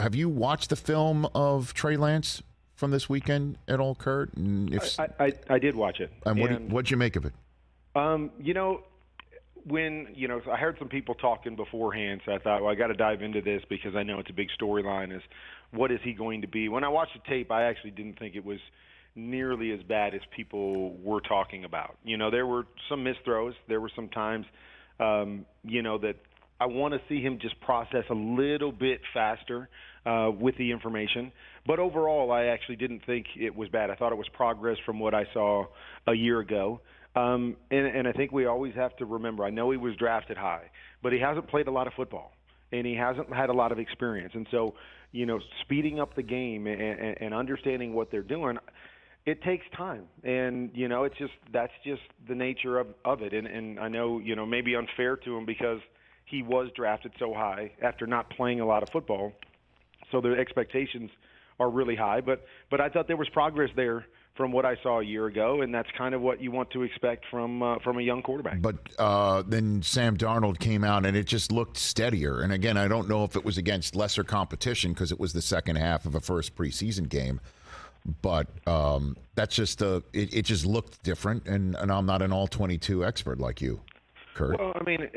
Have you watched the film of Trey Lance from this weekend at all, Kurt? And I did watch it. And what'd you make of it? So I heard some people talking beforehand, so I thought, well, I got to dive into this because I know it's a big storyline. Is what is he going to be? When I watched the tape, I actually didn't think it was nearly as bad as people were talking about. There were some missed throws. There were some times, that I want to see him just process a little bit faster with the information. But overall, I actually didn't think it was bad. I thought it was progress from what I saw a year ago. And I think we always have to remember, I know he was drafted high, but he hasn't played a lot of football, and he hasn't had a lot of experience. And so, speeding up the game and understanding what they're doing, it takes time. And, that's just the nature of it. And I know, maybe unfair to him because he was drafted so high after not playing a lot of football. So the expectations are really high. But I thought there was progress there from what I saw a year ago, and that's kind of what you want to expect from a young quarterback. But then Sam Darnold came out, and it just looked steadier. And again, I don't know if it was against lesser competition because it was the second half of a first preseason game. But that's just it just looked different, and I'm not an all-22 expert like you, Kurt. Well, I mean,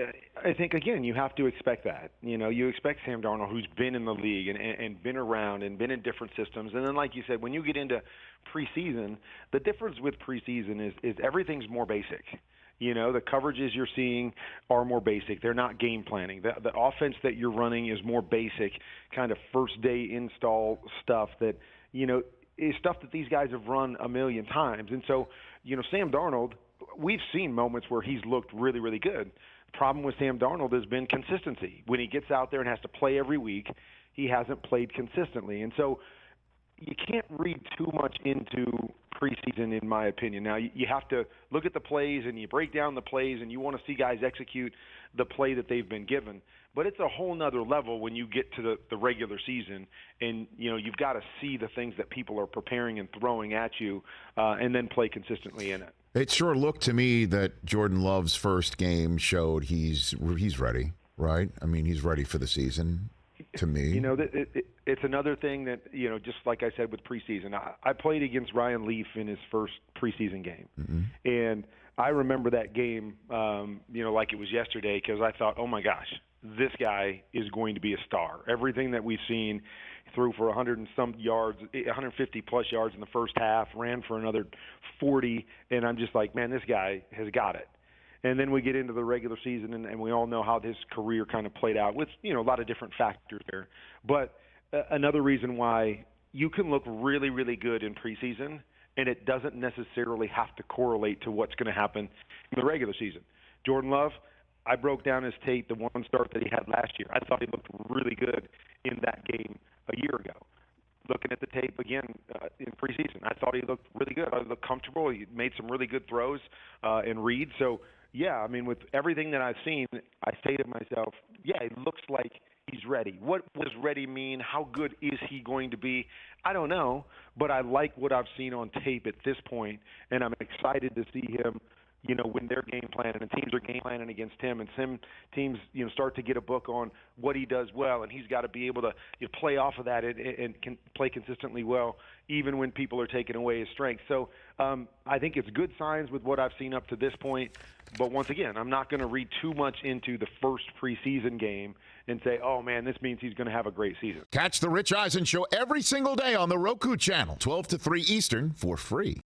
I think, again, you have to expect that. You expect Sam Darnold, who's been in the league and been around and been in different systems. And then, like you said, when you get into preseason, the difference with preseason is everything's more basic. The coverages you're seeing are more basic. They're not game planning. The offense that you're running is more basic, kind of first-day install stuff that, is stuff that these guys have run a million times. And so, Sam Darnold, we've seen moments where he's looked really, really good. The problem with Sam Darnold has been consistency. When he gets out there and has to play every week, he hasn't played consistently. And so you can't read too much into preseason, in my opinion. Now, you have to look at the plays, and you break down the plays, and you want to see guys execute the play that they've been given. But it's a whole nother level when you get to the regular season, and you've got to see the things that people are preparing and throwing at you, and then play consistently in it. It sure looked to me that Jordan Love's first game showed he's ready, right? I mean, he's ready for the season. To me, it's another thing that just like I said with preseason. I played against Ryan Leaf in his first preseason game, and I remember that game, like it was yesterday, because I thought, oh my gosh, this guy is going to be a star. Everything that we've seen, threw for 100 and some yards, 150 plus yards in the first half, ran for another 40, and I'm just like, man, this guy has got it. And then we get into the regular season, and we all know how his career kind of played out with, a lot of different factors there. But another reason why you can look really, really good in preseason, and it doesn't necessarily have to correlate to what's going to happen in the regular season. Jordan Love, I broke down his tape, the one start that he had last year. I thought he looked really good in that game a year ago. Looking at the tape again in preseason, I thought he looked really good. I looked comfortable. He made some really good throws and reads. So, yeah, I mean, with everything that I've seen, I say to myself, yeah, it looks like he's ready. What does ready mean? How good is he going to be? I don't know, but I like what I've seen on tape at this point, and I'm excited to see him, when they're game planning and teams are game planning against him, and some teams, start to get a book on what he does well, and he's got to be able to play off of that and can play consistently well, even when people are taking away his strength. So I think it's good signs with what I've seen up to this point. But once again, I'm not going to read too much into the first preseason game and say, oh, man, this means he's going to have a great season. Catch the Rich Eisen Show every single day on the Roku channel, 12 to 3 Eastern, for free.